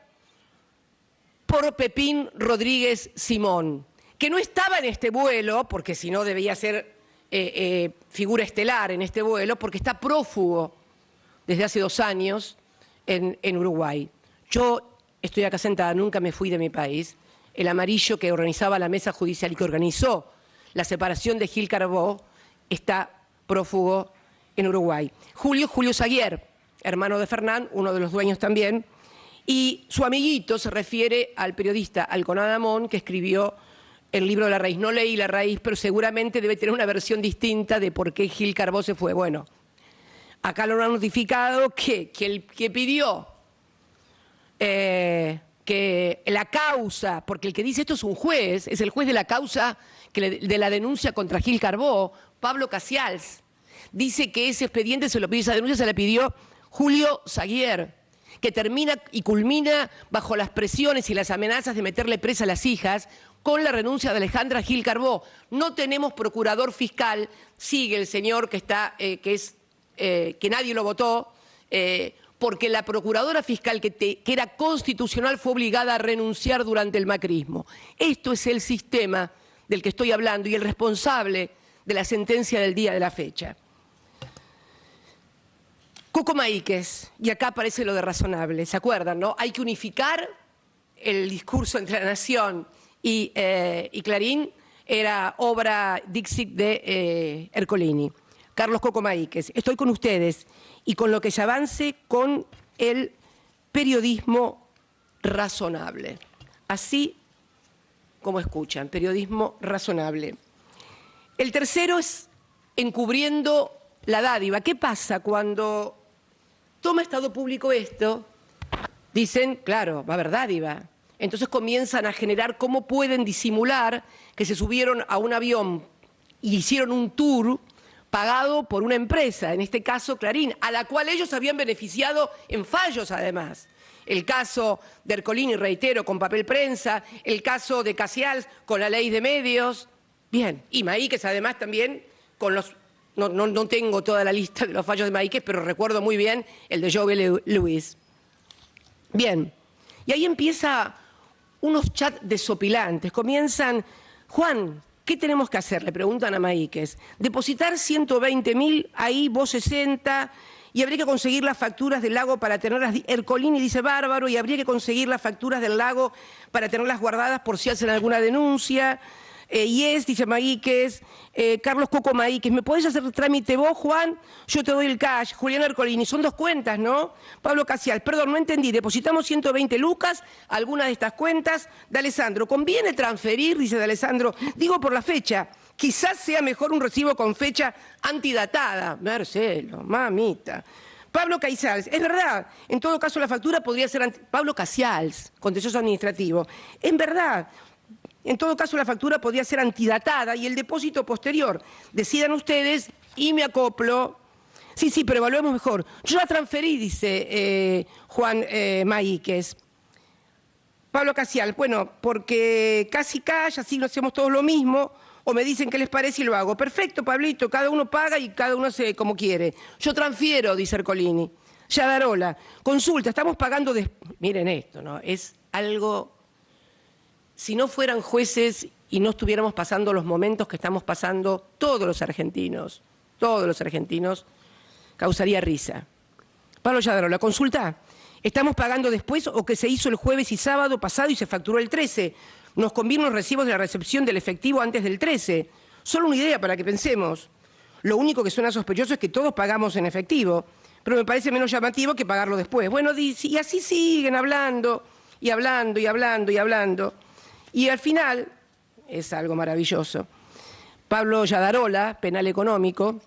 por Pepín Rodríguez Simón, que no estaba en este vuelo, porque si no debía ser figura estelar en este vuelo, porque está prófugo desde hace 2 años en Uruguay. Yo estoy acá sentada, nunca me fui de mi país. El amarillo que organizaba la mesa judicial y que organizó la separación de Gil Carbó está prófugo en Uruguay. Julio Saguier, hermano de Fernán, uno de los dueños también, y su amiguito se refiere al periodista Alconada Amón, que escribió el libro La Raíz. No leí La Raíz, pero seguramente debe tener una versión distinta de por qué Gil Carbó se fue. Bueno, acá lo han notificado que el que pidió que la causa, porque el que dice esto es un juez, es el juez de la causa de la denuncia contra Gil Carbó, Pablo Casials, dice que ese expediente se lo pidió, esa denuncia se la pidió Julio Saguier, que termina y culmina bajo las presiones y las amenazas de meterle presa a las hijas con la renuncia de Alejandra Gil Carbó. No tenemos procurador fiscal, sigue el señor que está, que nadie lo votó, porque la procuradora fiscal que era constitucional fue obligada a renunciar durante el macrismo. Esto es el sistema del que estoy hablando y el responsable de la sentencia del día de la fecha. Coco Maíquez, y acá aparece lo de razonable, ¿se acuerdan, no? Hay que unificar el discurso entre La Nación y Clarín, era obra Dixit de Ercolini. Carlos Coco Maíquez, estoy con ustedes y con lo que se avance con el periodismo razonable. Así como escuchan, periodismo razonable. El tercero es encubriendo la dádiva. ¿Qué pasa cuando toma Estado Público esto? Dicen, claro, va a haber dádiva. Entonces comienzan a generar cómo pueden disimular que se subieron a un avión y hicieron un tour pagado por una empresa, en este caso Clarín, a la cual ellos habían beneficiado en fallos además. El caso de Ercolini, reitero, con papel prensa, el caso de Casials con la ley de medios, bien, y Maíquez además también con los... No tengo toda la lista de los fallos de Maíquez, pero recuerdo muy bien el de Joe Lewis. Bien, y ahí empieza unos chats desopilantes, comienzan, Juan, ¿qué tenemos que hacer? Le preguntan a Maíquez. Depositar 120.000, ahí vos 60, y habría que conseguir las facturas del lago para tenerlas. Ercolini dice bárbaro, y habría que conseguir las facturas del lago para tenerlas guardadas por si hacen alguna denuncia. Dice Maíquez, Carlos Coco Maíquez, ¿me podés hacer el trámite vos, Juan? Yo te doy el cash. Julián Ercolini, son 2 cuentas, ¿no? Pablo Casial, perdón, no entendí, depositamos 120 lucas, alguna de estas cuentas. De Alessandro, ¿conviene transferir? Dice de Alessandro, digo por la fecha, quizás sea mejor un recibo con fecha antidatada. Marcelo, mamita. Pablo Caizals, es verdad, en todo caso la factura podría ser... Pablo Casials, contencioso administrativo, en verdad... En todo caso, la factura podría ser antidatada y el depósito posterior. Decidan ustedes y me acoplo. Sí, pero evaluemos mejor. Yo la transferí, dice Juan Maíquez. Pablo Casial, bueno, porque casi cash, así no hacemos todos lo mismo, o me dicen qué les parece y lo hago. Perfecto, Pablito, cada uno paga y cada uno hace como quiere. Yo transfiero, dice Ercolini. Yadarola, consulta, estamos pagando... Miren esto, ¿no? Es algo... Si no fueran jueces y no estuviéramos pasando los momentos que estamos pasando todos los argentinos, causaría risa. Pablo Yadarola, consulta, ¿estamos pagando después o que se hizo el jueves y sábado pasado y se facturó el 13? Nos convienen los recibos de la recepción del efectivo antes del 13. Solo una idea para que pensemos. Lo único que suena sospechoso es que todos pagamos en efectivo, pero me parece menos llamativo que pagarlo después. Bueno, y así siguen hablando, y hablando, y hablando, y hablando. Y al final, es algo maravilloso, Pablo Yadarola, penal económico,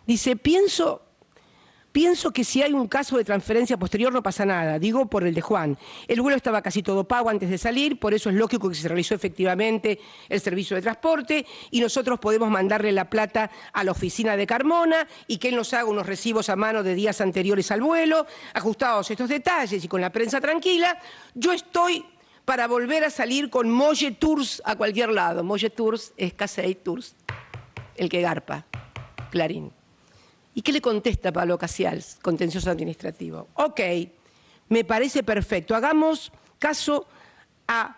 dice, pienso que si hay un caso de transferencia posterior no pasa nada, digo por el de Juan. El vuelo estaba casi todo pago antes de salir, por eso es lógico que se realizó efectivamente el servicio de transporte y nosotros podemos mandarle la plata a la oficina de Carmona y que él nos haga unos recibos a mano de días anteriores al vuelo, ajustados estos detalles y con la prensa tranquila, yo estoy... para volver a salir con Molle Tours a cualquier lado. Molle Tours es Casey Tours, el que garpa, Clarín. ¿Y qué le contesta Pablo Casials, contencioso administrativo? Ok, me parece perfecto. Hagamos caso a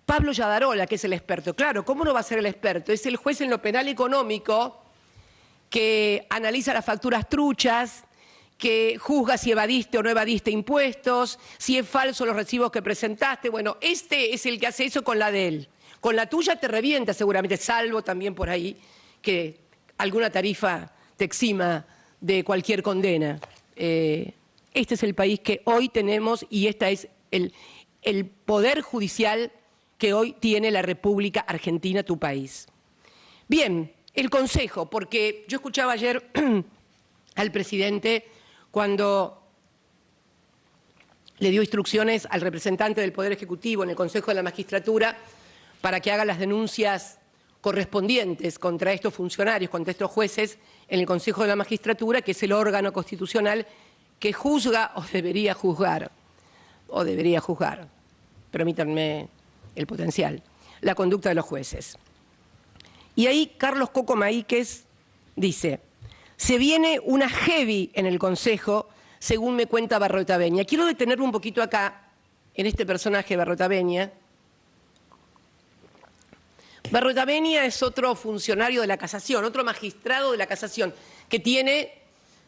Pablo Yadarola, que es el experto. Claro, ¿cómo no va a ser el experto? Es el juez en lo penal económico que analiza las facturas truchas, que juzga si evadiste o no evadiste impuestos, si es falso los recibos que presentaste. Bueno, este es el que hace eso con la de él. Con la tuya te revienta seguramente, salvo también por ahí que alguna tarifa te exima de cualquier condena. Este es el país que hoy tenemos y este es el poder judicial que hoy tiene la República Argentina, tu país. Bien, el Consejo, porque yo escuchaba ayer al presidente cuando le dio instrucciones al representante del Poder Ejecutivo en el Consejo de la Magistratura para que haga las denuncias correspondientes contra estos funcionarios, contra estos jueces en el Consejo de la Magistratura, que es el órgano constitucional que juzga o debería juzgar, permítanme el potencial, la conducta de los jueces. Y ahí Carlos Coco Maíquez dice... Se viene una heavy en el Consejo, según me cuenta Barroetaveña. Quiero detenerme un poquito acá, en este personaje Barroetaveña. Barroetaveña es otro funcionario de la Casación, otro magistrado de la Casación, que tiene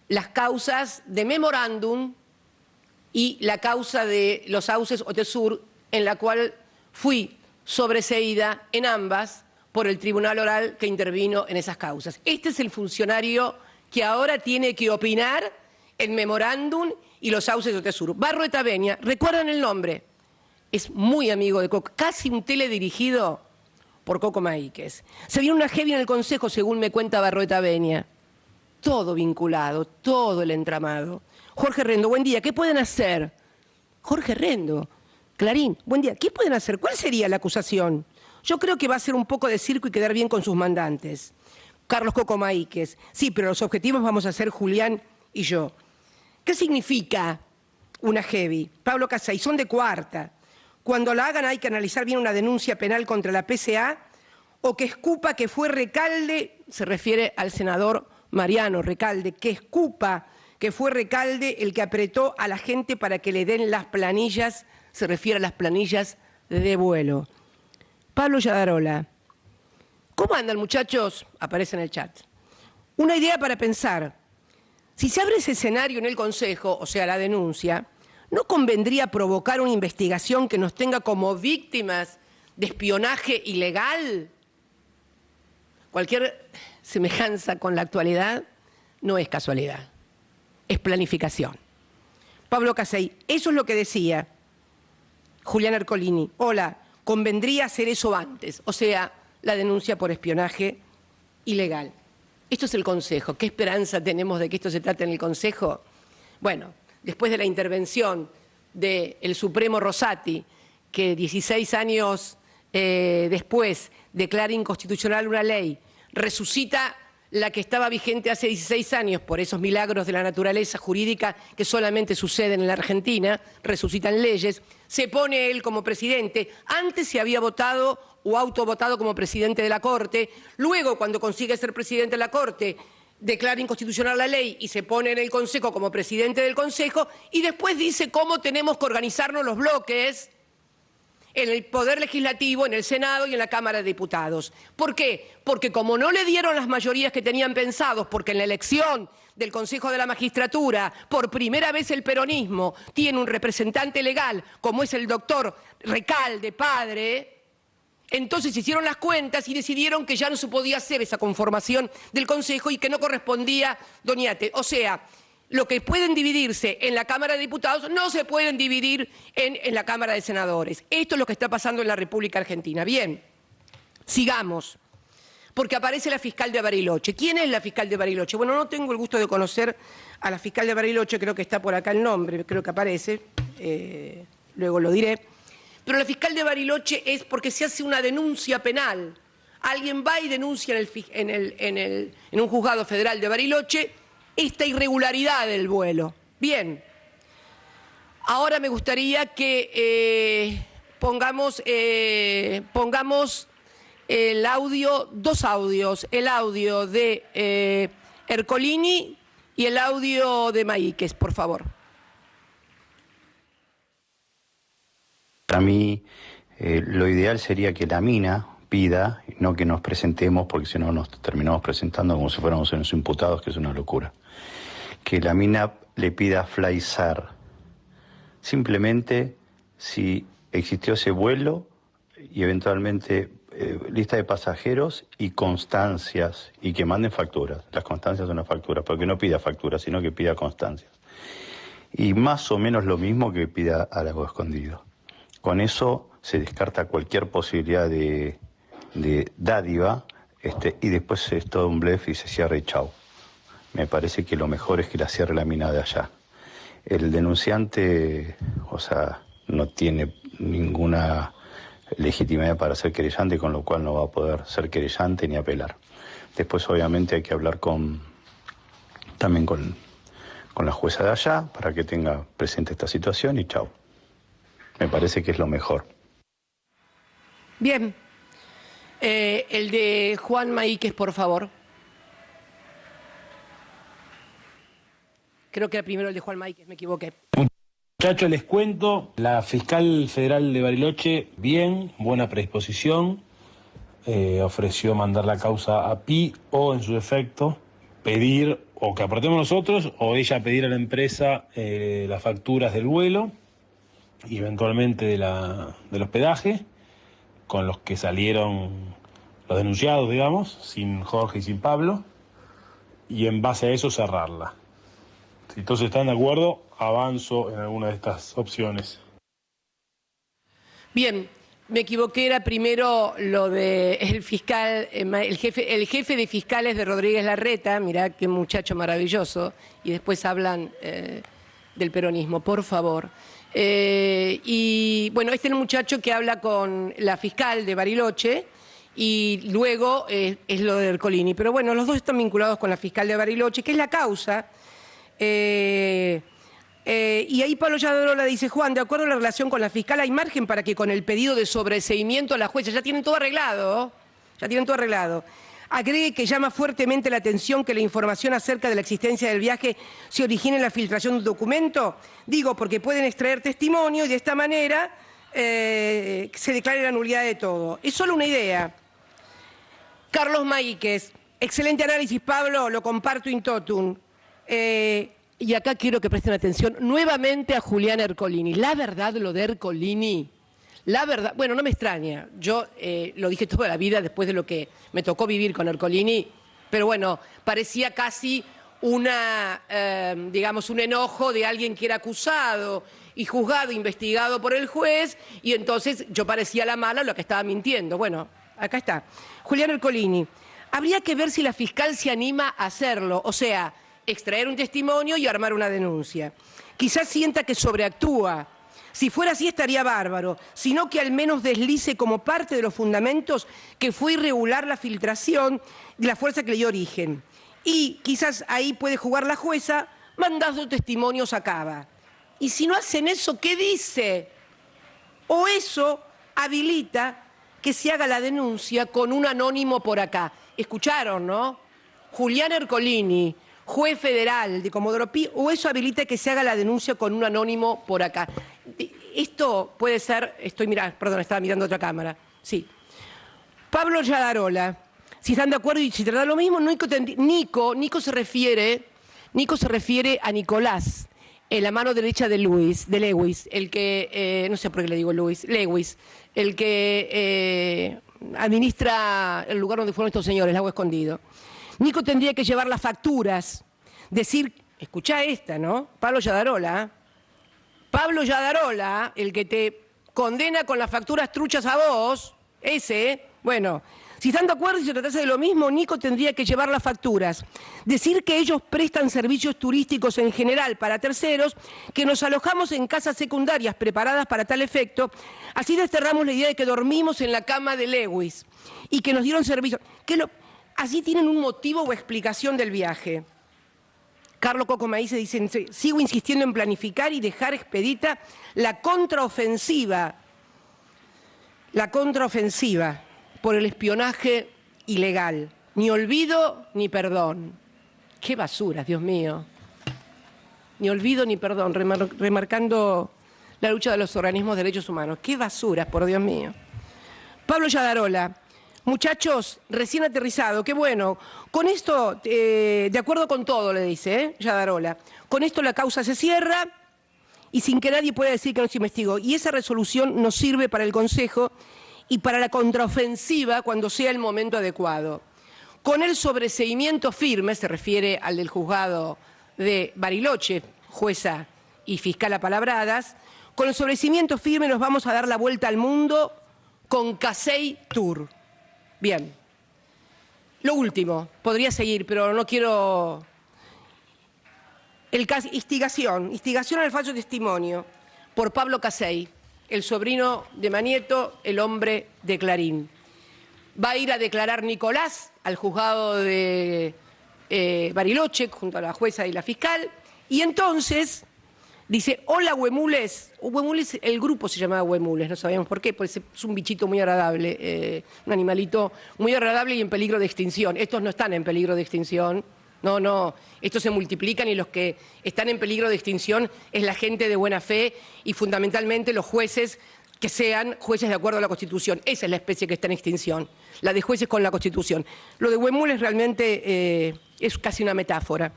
las causas de memorándum y la causa de los sauces Otesur, en la cual fui sobreseída en ambas por el tribunal oral que intervino en esas causas. Este es el funcionario que ahora tiene que opinar en memorándum y los sauces de Otesur. Barroetaveña, ¿recuerdan el nombre? Es muy amigo de Coco, casi un teledirigido por Coco Maíquez. Se viene una heavy en el Consejo, según me cuenta Barroetaveña. todo vinculado, todo el entramado. Jorge Rendo, buen día, ¿qué pueden hacer? Jorge Rendo, Clarín, buen día, ¿qué pueden hacer? ¿Cuál sería la acusación? Yo creo que va a ser un poco de circo y quedar bien con sus mandantes. Carlos Coco Maíquez, sí, pero los objetivos vamos a ser Julián y yo. ¿Qué significa una heavy? Pablo Casay, son de cuarta. Cuando la hagan hay que analizar bien una denuncia penal contra la PCA o que escupa que fue Recalde, se refiere al senador Mariano Recalde, que escupa que fue Recalde el que apretó a la gente para que le den las planillas, se refiere a las planillas de vuelo. Pablo Yadarola, ¿cómo andan muchachos? Aparece en el chat. Una idea para pensar. Si se abre ese escenario en el Consejo, o sea, la denuncia, ¿no convendría provocar una investigación que nos tenga como víctimas de espionaje ilegal? Cualquier semejanza con la actualidad no es casualidad, es planificación. Pablo Casey, eso es lo que decía Julián Ercolini. Hola, convendría hacer eso antes, o sea, la denuncia por espionaje ilegal. Esto es el Consejo. ¿Qué esperanza tenemos de que esto se trate en el Consejo? Bueno, después de la intervención del Supremo Rosati, que 16 años después declara inconstitucional una ley, resucita la que estaba vigente hace 16 años por esos milagros de la naturaleza jurídica que solamente suceden en la Argentina, resucitan leyes, se pone él como presidente. Antes se había votado o autovotado como presidente de la Corte, luego cuando consigue ser presidente de la Corte declara inconstitucional la ley y se pone en el Consejo como presidente del Consejo y después dice cómo tenemos que organizarnos los bloques en el Poder Legislativo, en el Senado y en la Cámara de Diputados. ¿Por qué? Porque como no le dieron las mayorías que tenían pensados, porque en la elección del Consejo de la Magistratura, por primera vez el peronismo tiene un representante legal, como es el doctor Recalde, padre, entonces hicieron las cuentas y decidieron que ya no se podía hacer esa conformación del Consejo y que no correspondía Doñate. O sea, lo que pueden dividirse en la Cámara de Diputados no se pueden dividir en la Cámara de Senadores. Esto es lo que está pasando en la República Argentina. Bien, sigamos, porque aparece la fiscal de Bariloche. ¿Quién es la fiscal de Bariloche? Bueno, no tengo el gusto de conocer a la fiscal de Bariloche, creo que está por acá el nombre, creo que aparece, luego lo diré. Pero la fiscal de Bariloche es porque se hace una denuncia penal. Alguien va y denuncia en un juzgado federal de Bariloche esta irregularidad del vuelo. Bien, ahora me gustaría que pongamos el audio, dos audios, el audio de Ercolini y el audio de Maíquez, por favor. Para mí, lo ideal sería que la mina pida, no que nos presentemos, porque si no nos terminamos presentando como si fuéramos unos imputados, que es una locura. Que la mina le pida Flaysar. Simplemente si existió ese vuelo y eventualmente lista de pasajeros y constancias, y que manden facturas. Las constancias son las facturas, porque no pida facturas, sino que pida constancias. Y más o menos lo mismo que pida a Lago Escondido. Con eso se descarta cualquier posibilidad de dádiva, y después es todo un blef y se cierra y chau. Me parece que lo mejor es que la cierre la mina de allá. El denunciante, o sea, no tiene ninguna legitimidad para ser querellante, con lo cual no va a poder ser querellante ni apelar. Después, obviamente, hay que hablar también con la jueza de allá para que tenga presente esta situación y chau. Me parece que es lo mejor. Bien. El de Juan Maíquez, por favor. Creo que era primero el de Juan Maíquez, me equivoqué. Muchachos, les cuento, la fiscal federal de Bariloche, bien, buena predisposición, ofreció mandar la causa a PI o, en su defecto, pedir o que aportemos nosotros o ella pedir a la empresa las facturas del vuelo y eventualmente del hospedaje, con los que salieron los denunciados, digamos, sin Jorge y sin Pablo, y en base a eso cerrarla. Si todos están de acuerdo, avanzo en alguna de estas opciones. Bien, Me equivoqué, era primero lo de el fiscal, el jefe de fiscales de Rodríguez Larreta, mirá qué muchacho maravilloso, y después hablan del peronismo, por favor. Y bueno, este es el muchacho que habla con la fiscal de Bariloche y luego es lo de Ercolini. Pero bueno, los dos están vinculados con la fiscal de Bariloche, que es la causa. Y ahí Pablo Yadarola dice, Juan, de acuerdo a la relación con la fiscal, hay margen para que con el pedido de sobreseimiento a la jueza, ya tienen todo arreglado, agregue que llama fuertemente la atención que la información acerca de la existencia del viaje se origine en la filtración de un documento. Digo, porque pueden extraer testimonio y de esta manera se declare la nulidad de todo. Es solo una idea. Carlos Maíquez, excelente análisis, Pablo, lo comparto in totum. Y acá quiero que presten atención nuevamente a Julián Ercolini. La verdad, lo de Ercolini, la verdad, bueno, no me extraña. Yo lo dije toda la vida después de lo que me tocó vivir con Ercolini, pero bueno, parecía casi digamos, un enojo de alguien que era acusado y juzgado, investigado por el juez, y entonces yo parecía la mala, lo que estaba mintiendo. Bueno, acá está. Julián Ercolini. Habría que ver si la fiscal se anima a hacerlo, o sea, extraer un testimonio y armar una denuncia. Quizás sienta que sobreactúa. Si fuera así estaría bárbaro, sino que al menos deslice como parte de los fundamentos que fue irregular la filtración de la fuerza que le dio origen. Y quizás ahí puede jugar la jueza mandando testimonios a Cava. Y si no hacen eso, ¿qué dice? O eso habilita que se haga la denuncia con un anónimo por acá. Escucharon, ¿no? Julián Ercolini, juez federal de Comodoro Pi, o eso habilita que se haga la denuncia con un anónimo por acá. Esto puede ser, estaba mirando otra cámara, sí. Pablo Yadarola, si están de acuerdo y si trata lo mismo, Nico se refiere a Nicolás, la mano derecha de Lewis, el que, no sé por qué le digo Lewis, el que administra el lugar donde fueron estos señores, Lago Escondido. Nico tendría que llevar las facturas, decir, escuchá esta, ¿no? Pablo Yadarola, el que te condena con las facturas truchas a vos, bueno, si están de acuerdo y se tratase de lo mismo, Nico tendría que llevar las facturas, decir que ellos prestan servicios turísticos en general para terceros, que nos alojamos en casas secundarias preparadas para tal efecto, así desterramos la idea de que dormimos en la cama de Lewis y que nos dieron servicios, así tienen un motivo o explicación del viaje. Carlos Coco Maíz dice, sigo insistiendo en planificar y dejar expedita la contraofensiva por el espionaje ilegal. Ni olvido ni perdón. Qué basuras, Dios mío. Ni olvido ni perdón, remarcando la lucha de los organismos de derechos humanos. Qué basuras, por Dios mío. Pablo Yadarola. Muchachos, recién aterrizado, qué bueno. Con esto, de acuerdo con todo, le dice Yadarola. Con esto la causa se cierra y sin que nadie pueda decir que no se investigó. Y esa resolución nos sirve para el Consejo y para la contraofensiva cuando sea el momento adecuado. Con el sobreseimiento firme, se refiere al del juzgado de Bariloche, jueza y fiscal apalabradas, con el sobreseimiento firme nos vamos a dar la vuelta al mundo con Casey Tour. Bien, lo último, podría seguir, pero no quiero... El caso, instigación al falso testimonio por Pablo Casey, el sobrino de Manieto, el hombre de Clarín. Va a ir a declarar Nicolás al juzgado de Bariloche, junto a la jueza y la fiscal, y entonces... Dice, hola Huemules. Huemules, el grupo se llamaba Huemules, no sabíamos por qué, porque es un bichito muy agradable, un animalito muy agradable y en peligro de extinción. Estos no están en peligro de extinción, no, estos se multiplican y los que están en peligro de extinción es la gente de buena fe y fundamentalmente los jueces que sean jueces de acuerdo a la Constitución. Esa es la especie que está en extinción, la de jueces con la Constitución. Lo de Huemules realmente es casi una metáfora.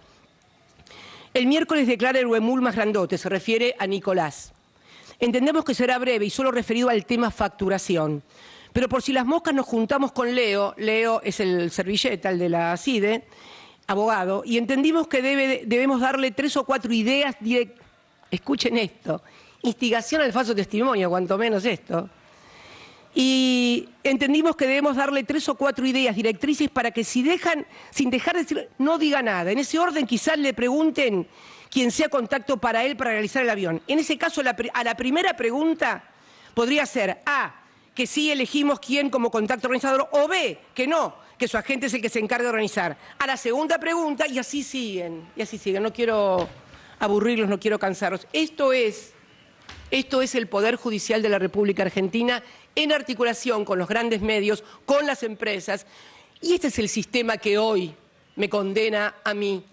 El miércoles declara el huemul más grandote, se refiere a Nicolás. Entendemos que será breve y solo referido al tema facturación. Pero por si las moscas nos juntamos con Leo es el servilleta, el de la CIDE, abogado, y entendimos que debemos darle 3 o 4 ideas Escuchen esto, instigación al falso testimonio, cuanto menos esto. Y entendimos que debemos darle 3 o 4 ideas directrices para que sin dejar de decir, no diga nada. En ese orden quizás le pregunten quien sea contacto para él para realizar el avión. En ese caso, a la primera pregunta podría ser A, que sí elegimos quién como contacto organizador, o B, que no, que su agente es el que se encarga de organizar. A la segunda pregunta, y así siguen. No quiero aburrirlos, no quiero cansarlos. Esto es el Poder Judicial de la República Argentina en articulación con los grandes medios, con las empresas. Y este es el sistema que hoy me condena a mí.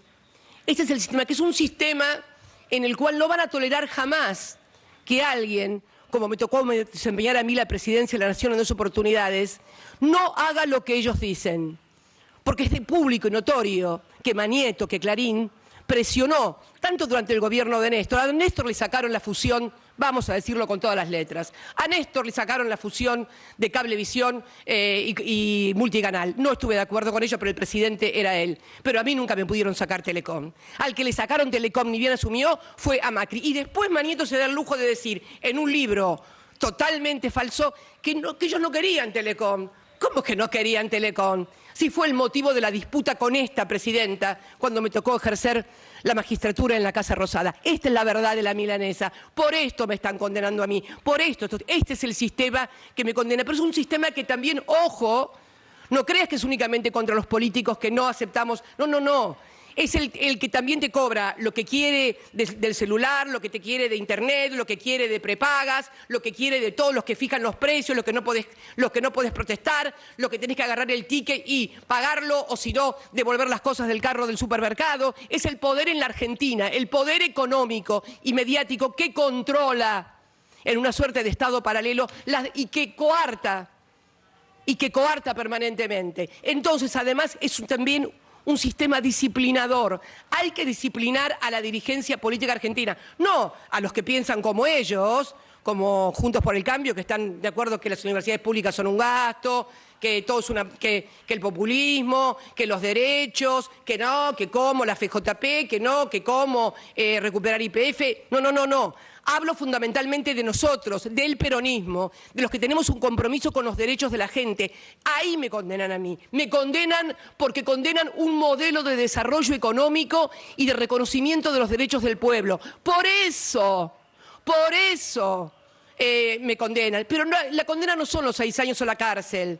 Este es el sistema, que es un sistema en el cual no van a tolerar jamás que alguien, como me tocó desempeñar a mí la presidencia de la Nación en 2 oportunidades, no haga lo que ellos dicen. Porque es de público y notorio que Manieto, que Clarín, presionó, tanto durante el gobierno de Néstor. A Néstor le sacaron la fusión, vamos a decirlo con todas las letras, a Néstor le sacaron la fusión de Cablevisión y Multicanal. No estuve de acuerdo con ello, pero el presidente era él. Pero a mí nunca me pudieron sacar Telecom. Al que le sacaron Telecom ni bien asumió fue a Macri. Y después Manieto se da el lujo de decir en un libro totalmente falso que ellos no querían Telecom. ¿Cómo que no querían Telecom? Si fue el motivo de la disputa con esta presidenta cuando me tocó ejercer la magistratura en la Casa Rosada. Esta es la verdad de la milanesa. Por esto me están condenando a mí. Por esto. Este es el sistema que me condena. Pero es un sistema que también, ojo, no creas que es únicamente contra los políticos que no aceptamos. No. Es el que también te cobra lo que quiere del celular, lo que te quiere de internet, lo que quiere de prepagas, lo que quiere de todos los que fijan los precios, los que no podés protestar, lo que tenés que agarrar el ticket y pagarlo, o si no, devolver las cosas del carro del supermercado. Es el poder en la Argentina, el poder económico y mediático que controla en una suerte de Estado paralelo y que coarta permanentemente. Entonces, además, es también un sistema disciplinador. Hay que disciplinar a la dirigencia política argentina, no a los que piensan como ellos, como Juntos por el Cambio, que están de acuerdo que las universidades públicas son un gasto, que todo es que el populismo, que los derechos, que no, que cómo la FJP, que no, que cómo recuperar YPF. No. Hablo fundamentalmente de nosotros, del peronismo, de los que tenemos un compromiso con los derechos de la gente. Ahí me condenan a mí. Me condenan porque condenan un modelo de desarrollo económico y de reconocimiento de los derechos del pueblo. Por eso me condenan. Pero la condena no son los 6 años o la cárcel.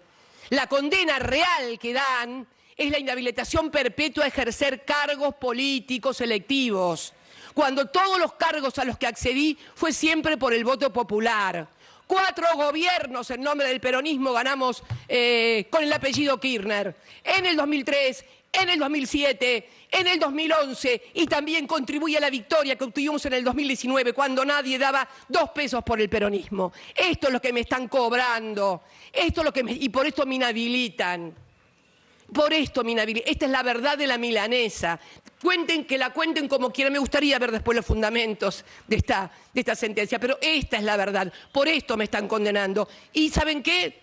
La condena real que dan es la inhabilitación perpetua a ejercer cargos políticos electivos, cuando todos los cargos a los que accedí fue siempre por el voto popular. 4 gobiernos en nombre del peronismo ganamos con el apellido Kirchner. En el 2003, en el 2007, en el 2011, y también contribuye a la victoria que obtuvimos en el 2019 cuando nadie daba 2 pesos por el peronismo. Esto es lo que me están cobrando, y por esto me inhabilitan. Esta es la verdad de la milanesa. Que la cuenten como quieran. Me gustaría ver después los fundamentos de esta sentencia, pero esta es la verdad. Por esto me están condenando. ¿Y saben qué?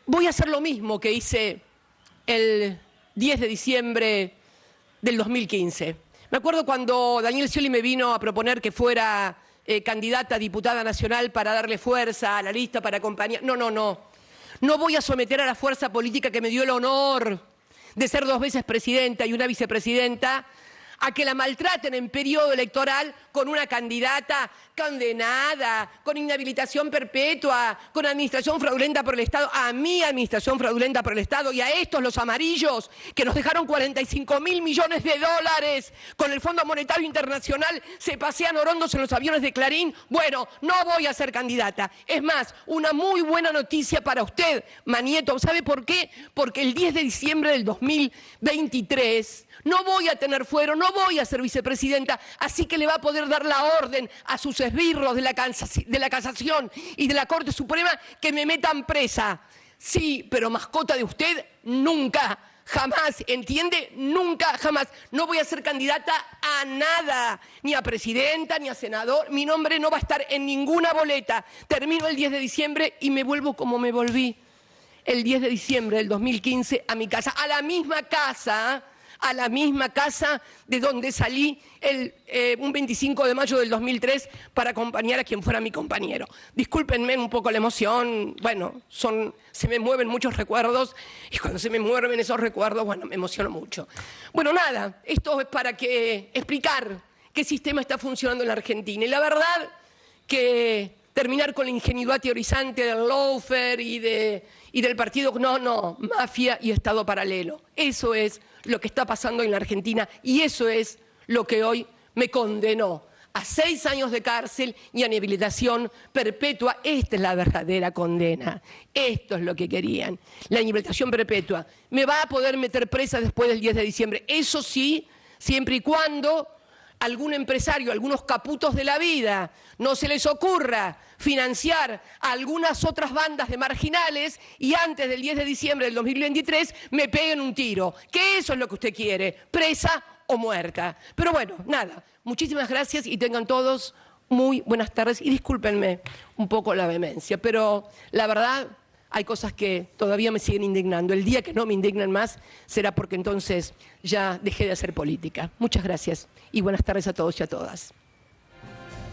Voy a hacer lo mismo que hice el 10 de diciembre del 2015. Me acuerdo cuando Daniel Scioli me vino a proponer que fuera candidata a diputada nacional para darle fuerza a la lista, para acompañar. No voy a someter a la fuerza política que me dio el honor de ser 2 veces presidenta y una vicepresidenta a que la maltraten en periodo electoral con una candidata condenada, con inhabilitación perpetua, con administración fraudulenta por el Estado, a mi administración fraudulenta por el Estado y a estos, los amarillos, que nos dejaron 45.000 millones de dólares con el Fondo Monetario Internacional, se pasean orondos en los aviones de Clarín. Bueno, no voy a ser candidata. Es más, una muy buena noticia para usted, Manieto. ¿Sabe por qué? Porque el 10 de diciembre del 2023 no voy a tener fuero, no voy a ser vicepresidenta, así que le va a poder dar la orden a sus esbirros de la Casación y de la Corte Suprema que me metan presa. Sí, pero mascota de usted, nunca, jamás, ¿entiende? Nunca, jamás. No voy a ser candidata a nada, ni a presidenta, ni a senador. Mi nombre no va a estar en ninguna boleta. Termino el 10 de diciembre y me vuelvo como me volví el 10 de diciembre del 2015 a mi casa, a la misma casa a la misma casa de donde salí un 25 de mayo del 2003 para acompañar a quien fuera mi compañero. Discúlpenme un poco la emoción, bueno, se me mueven muchos recuerdos y cuando se me mueven esos recuerdos, bueno, me emociono mucho. Bueno, nada, esto es para explicar qué sistema está funcionando en la Argentina. Y la verdad que terminar con la ingenuidad teorizante del lawfare y del partido, no, mafia y Estado paralelo. Eso es lo que está pasando en la Argentina y eso es lo que hoy me condenó a 6 años de cárcel y a inhabilitación perpetua. Esta es la verdadera condena. Esto es lo que querían, la inhabilitación perpetua. Me va a poder meter presa después del 10 de diciembre. Eso sí, siempre y cuando algún empresario, algunos caputos de la vida, no se les ocurra financiar a algunas otras bandas de marginales y antes del 10 de diciembre del 2023 me peguen un tiro. Que eso es lo que usted quiere, presa o muerta. Pero bueno, nada, muchísimas gracias y tengan todos muy buenas tardes y discúlpenme un poco la vehemencia, pero la verdad hay cosas que todavía me siguen indignando. El día que no me indignen más será porque entonces ya dejé de hacer política. Muchas gracias y buenas tardes a todos y a todas.